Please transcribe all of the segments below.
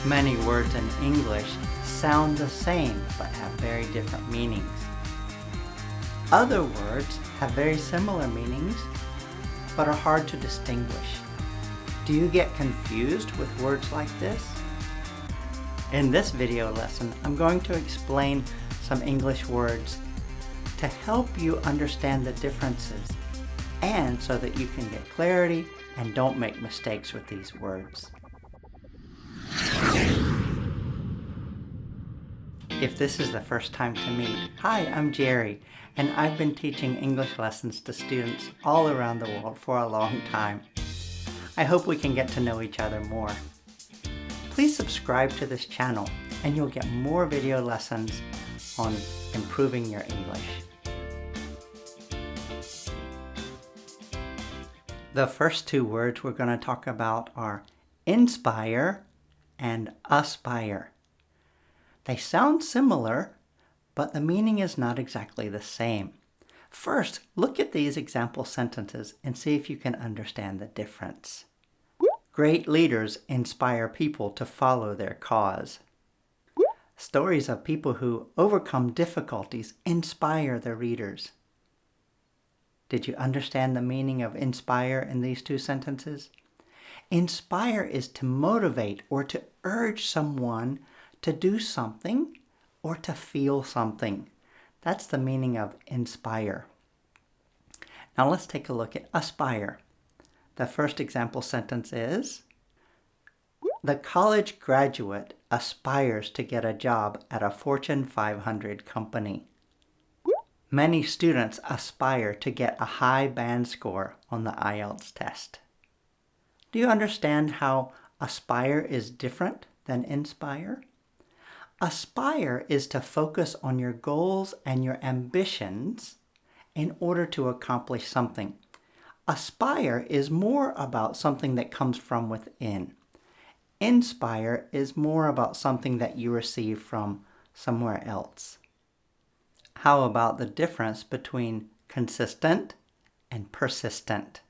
Many words in English sound the same but have very different meanings. Other words have very similar meanings but are hard to distinguish. Do you get confused with words like this? In this video lesson, I'm going to explain some English words to help you understand the differences and so that you can get clarity and don't make mistakes with these words. If this is the first time to meet, hi, I'm Jerry, and I've been teaching English lessons to students all around the world for a long time. I hope we can get to know each other more. Please subscribe to this channel and you'll get more video lessons on improving your English. The first two words we're going to talk about are inspire and aspire. They sound similar, but the meaning is not exactly the same. First, look at these example sentences and see if you can understand the difference. Great leaders inspire people to follow their cause. Stories of people who overcome difficulties inspire the readers. Did you understand the meaning of inspire in these two sentences? Inspire is to motivate or to urge someone to do something or to feel something. That's the meaning of inspire. Now let's take a look at aspire. The first example sentence is, the college graduate aspires to get a job at a Fortune 500 company. Many students aspire to get a high band score on the IELTS test. Do you understand how aspire is different than inspire? Aspire is to focus on your goals and your ambitions in order to accomplish something. Aspire is more about something that comes from within. Inspire is more about something that you receive from somewhere else. How about the difference between consistent and persistent?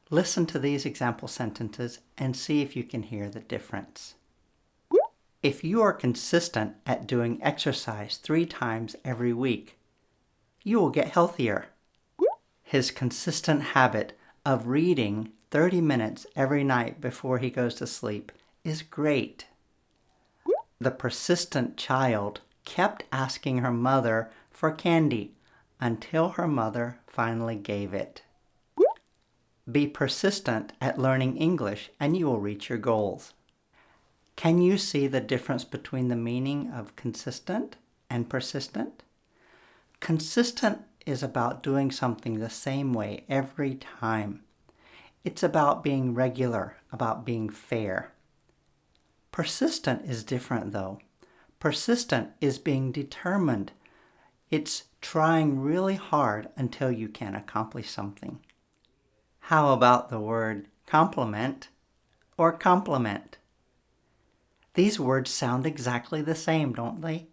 Listen to these example sentences and see if you can hear the difference. If you are consistent at doing exercise 3 times every week, you will get healthier. His consistent habit of reading 30 minutes every night before he goes to sleep is great. The persistent child kept asking her mother for candy until her mother finally gave it. Be persistent at learning English and you will reach your goals. Can you see the difference between the meaning of consistent and persistent? Consistent is about doing something the same way every time. It's about being regular, about being fair. Persistent is different though. Persistent is being determined. It's trying really hard until you can accomplish something. How about the word compliment or compliment? These words sound exactly the same, don't they?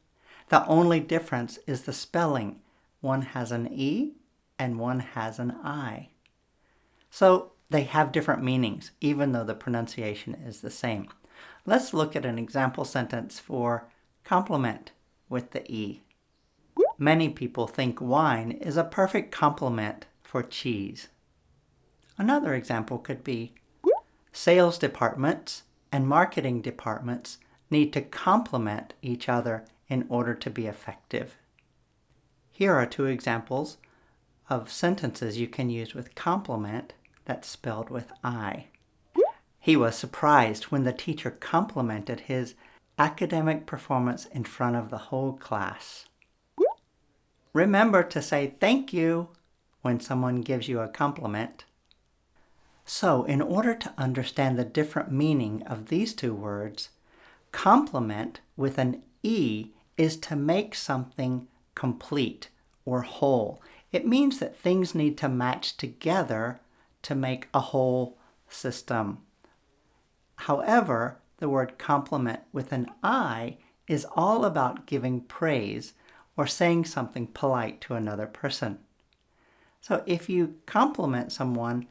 The only difference is the spelling. One has an E and one has an I. So they have different meanings, even though the pronunciation is the same. Let's look at an example sentence for compliment with the E. Many people think wine is a perfect complement for cheese. Another example could be, sales departments and marketing departments need to complement each other in order to be effective. Here are 2 examples of sentences you can use with compliment that's spelled with I. He was surprised when the teacher complimented his academic performance in front of the whole class. Remember to say thank you when someone gives you a compliment. So, in order to understand the different meaning of these 2 words, compliment with an E is to make something complete or whole. It means that things need to match together to make a whole system. However, the word compliment with an I is all about giving praise or saying something polite to another person. So if you compliment someone,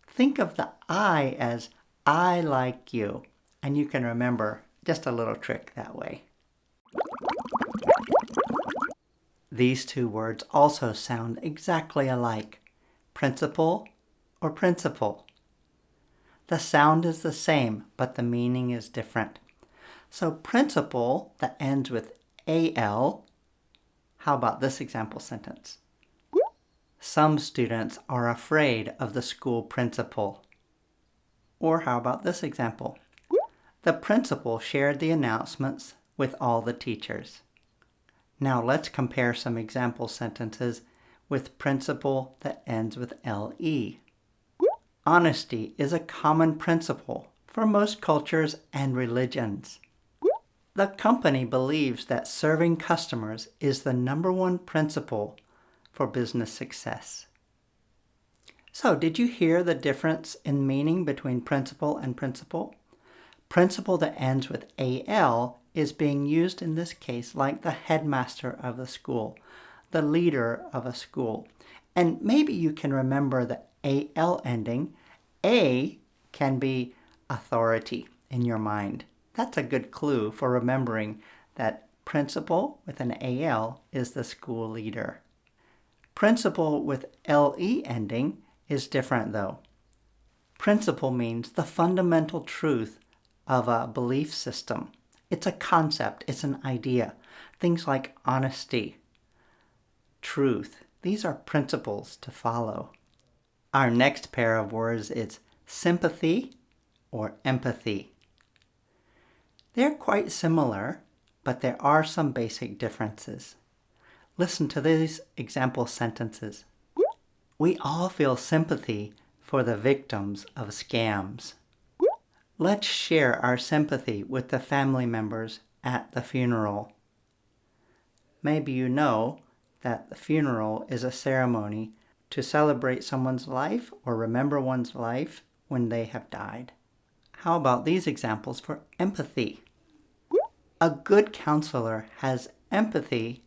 think of the I as I like you. and you can remember just a little trick that way. These two words also sound exactly alike, principle or principle. The sound is the same, but the meaning is different. So principle that ends with AL, how about this example sentence? Some students are afraid of the school principal. Or how about this example? The principal shared the announcements with all the teachers. Now let's compare some example sentences with principle that ends with LE. Honesty is a common principle for most cultures and religions. The company believes that serving customers is the number one principle for business success. So, did you hear the difference in meaning between principle and principle? Principle that ends with AL is being used in this case like the headmaster of the school, the leader of a school. And maybe you can remember the AL ending. A can be authority in your mind. That's a good clue for remembering that principal with an AL is the school leader. Principle with LE ending is different though. Principle means the fundamental truth of a belief system. It's a concept, it's an idea. Things like honesty, truth, these are principles to follow. Our next pair of words is sympathy or empathy. They're quite similar, but there are some basic differences. Listen to these example sentences. We all feel sympathy for the victims of scams. Let's share our sympathy with the family members at the funeral. Maybe you know that the funeral is a ceremony to celebrate someone's life or remember one's life when they have died. How about these examples for empathy? A good counselor has empathy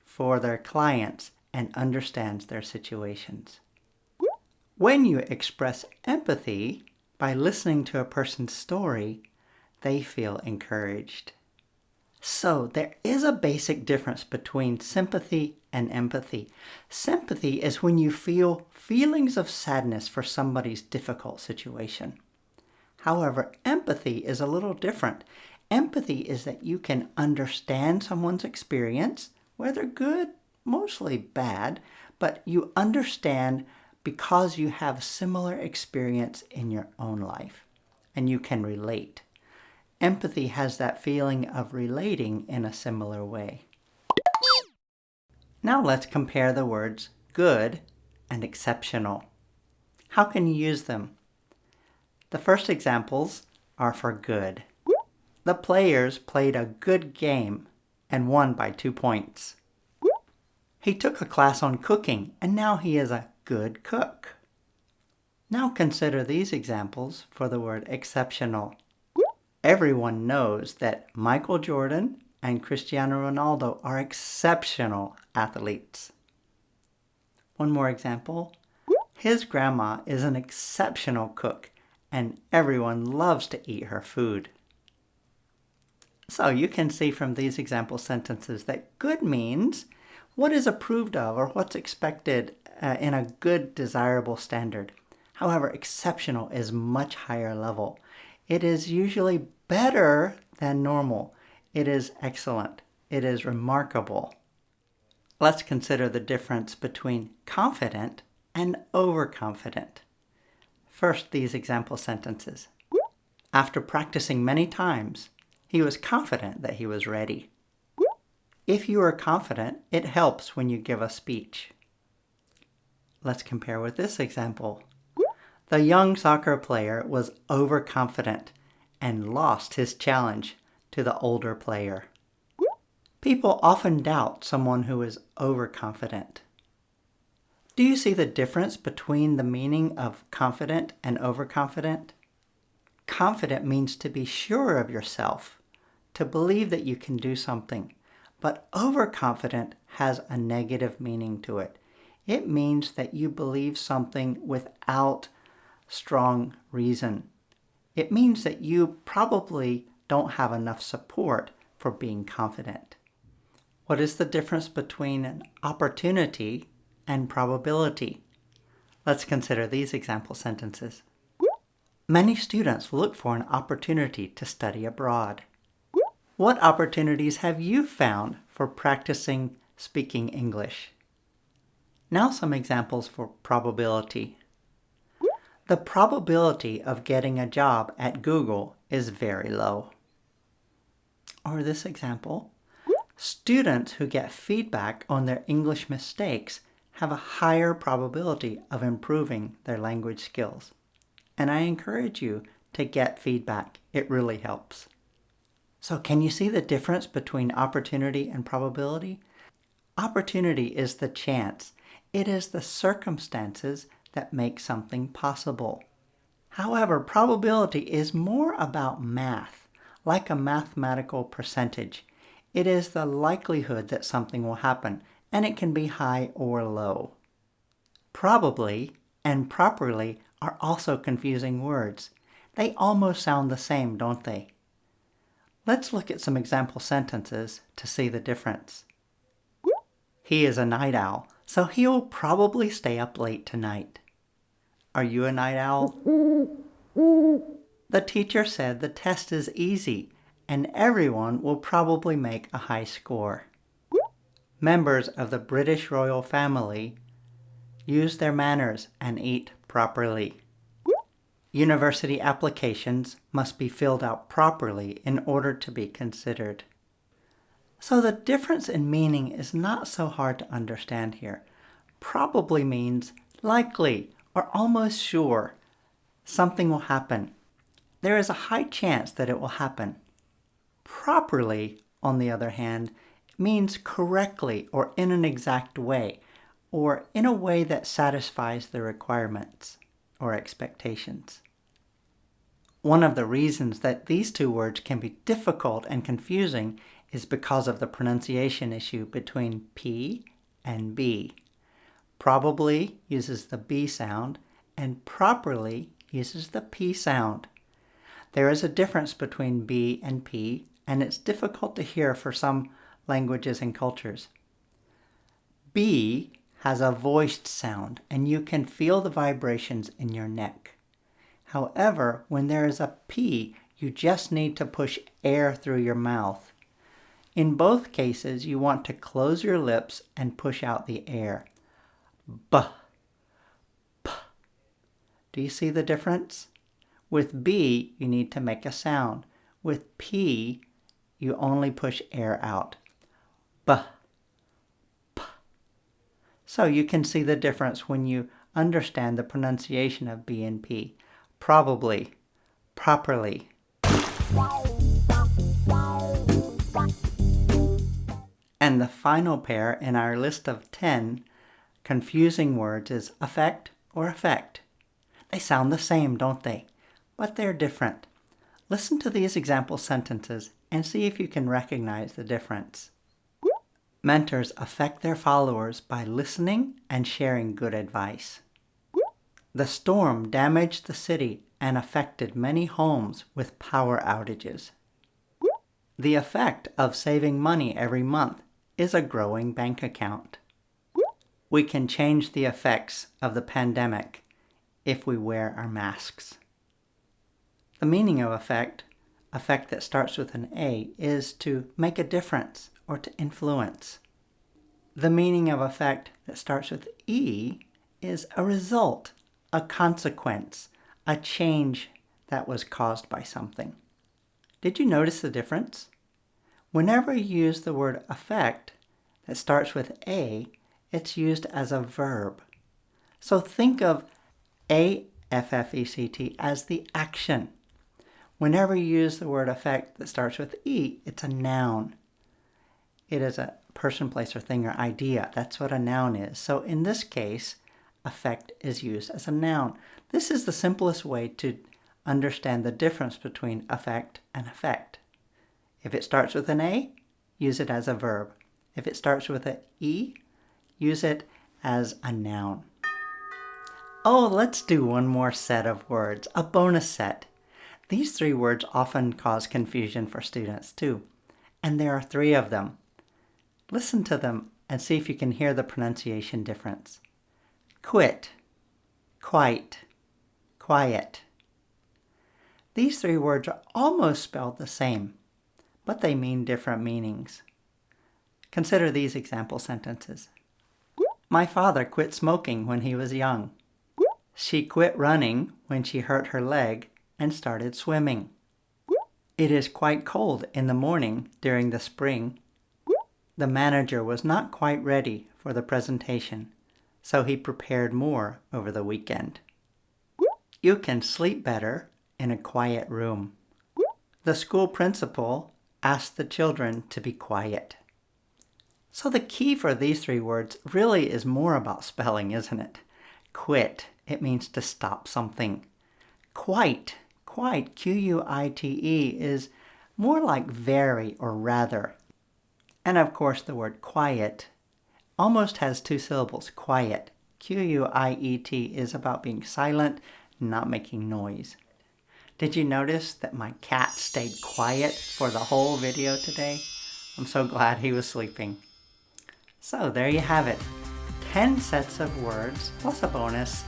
for their clients and understands their situations. When you express empathy by listening to a person's story, they feel encouraged. So there is a basic difference between sympathy and empathy. Sympathy is when you feel feelings of sadness for somebody's difficult situation. However, empathy is a little different. Empathy is that you can understand someone's experience, whether good, mostly bad, but you understand because you have similar experience in your own life and you can relate. Empathy has that feeling of relating in a similar way. Now let's compare the words good and exceptional. How can you use them? The first examples are for good. The players played a good game and won by 2 points. He took a class on cooking and now he is a good cook. Now consider these examples for the word exceptional. Everyone knows that Michael Jordan and Cristiano Ronaldo are exceptional athletes. One more example. His grandma is an exceptional cook and everyone loves to eat her food. So you can see from these example sentences that good means what is approved of or what's expected in a good, desirable standard. However, exceptional is much higher level. It is usually better than normal. It is excellent. It is remarkable. Let's consider the difference between confident and overconfident. First, these example sentences. After practicing many times, he was confident that he was ready. If you are confident, it helps when you give a speech. Let's compare with this example. The young soccer player was overconfident and lost his challenge to the older player. People often doubt someone who is overconfident. Do you see the difference between the meaning of confident and overconfident? Confident means to be sure of yourself, to believe that you can do something. But overconfident has a negative meaning to it. It means that you believe something without strong reason. It means that you probably don't have enough support for being confident. What is the difference between an opportunity and probability? Let's consider these example sentences. Many students look for an opportunity to study abroad. What opportunities have you found for practicing speaking English? Now some examples for probability. The probability of getting a job at Google is very low. Or this example, students who get feedback on their English mistakes have a higher probability of improving their language skills. And I encourage you to get feedback. It really helps. So can you see the difference between opportunity and probability? Opportunity is the chance. It is the circumstances that make something possible. However, probability is more about math, like a mathematical percentage. It is the likelihood that something will happen, and it can be high or low. Probably and properly are also confusing words. They almost sound the same, don't they? Let's look at some example sentences to see the difference. He is a night owl, so he'll probably stay up late tonight. Are you a night owl? The teacher said the test is easy and everyone will probably make a high score. Members of the British royal family use their manners and eat properly. University applications must be filled out properly in order to be considered. So the difference in meaning is not so hard to understand here. Probably means likely or almost sure something will happen. There is a high chance that it will happen. Properly, on the other hand, means correctly or in an exact way, or in a way that satisfies the requirements or expectations. One of the reasons that these two words can be difficult and confusing is because of the pronunciation issue between P and B. Probably uses the B sound and properly uses the P sound. There is a difference between B and P, and it's difficult to hear for some languages and cultures. B has a voiced sound, and you can feel the vibrations in your neck. However, when there is a P, you just need to push air through your mouth. In both cases, you want to close your lips and push out the air. B, P. Do you see the difference? With B, you need to make a sound. With P, you only push air out. B, P. So you can see the difference when you understand the pronunciation of B and P. Probably, properly. And the final pair in our list of 10 confusing words is affect or effect. They sound the same, don't they? But they're different. Listen to these example sentences and see if you can recognize the difference. Mentors affect their followers by listening and sharing good advice. The storm damaged the city and affected many homes with power outages. The effect of saving money every month is a growing bank account. We can change the effects of the pandemic if we wear our masks. The meaning of effect that starts with an A, is to make a difference or to influence. The meaning of effect that starts with E is a result, a consequence, a change that was caused by something. Did you notice the difference? Whenever you use the word affect that starts with A, it's used as a verb. So think of AFFECT as the action. Whenever you use the word affect that starts with E, it's a noun. It is a person, place, or thing, or idea. That's what a noun is. So in this case, affect is used as a noun. This is the simplest way to understand the difference between affect and effect. If it starts with an A, use it as a verb. If it starts with an E, use it as a noun. Oh, let's do one more set of words, a bonus set. These 3 words often cause confusion for students too, and there are 3 of them. Listen to them and see if you can hear the pronunciation difference. Quit, quite, quiet. These 3 words are almost spelled the same, but they mean different meanings. Consider these example sentences. My father quit smoking when he was young. She quit running when she hurt her leg and started swimming. It is quite cold in the morning during the spring. The manager was not quite ready for the presentation, so he prepared more over the weekend. You can sleep better in a quiet room. The school principal asked the children to be quiet. So the key for these 3 words really is more about spelling, isn't it? Quit, it means to stop something. Quite, Q-U-I-T-E, is more like very or rather. And of course the word quiet almost has 2 syllables, quiet. Q-U-I-E-T is about being silent, not making noise. Did you notice that my cat stayed quiet for the whole video today? I'm so glad he was sleeping. So there you have it. 10 sets of words plus a bonus.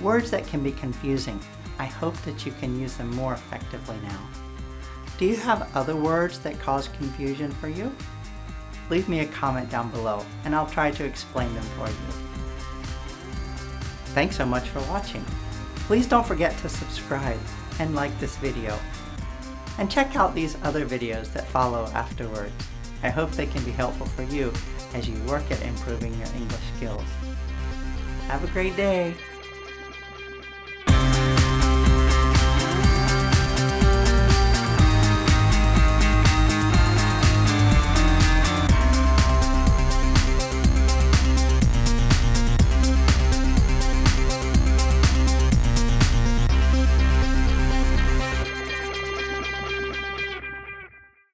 Words that can be confusing. I hope that you can use them more effectively now. Do you have other words that cause confusion for you? Leave me a comment down below and I'll try to explain them for you. Thanks so much for watching. Please don't forget to subscribe and like this video. And check out these other videos that follow afterwards. I hope they can be helpful for you as you work at improving your English skills. Have a great day!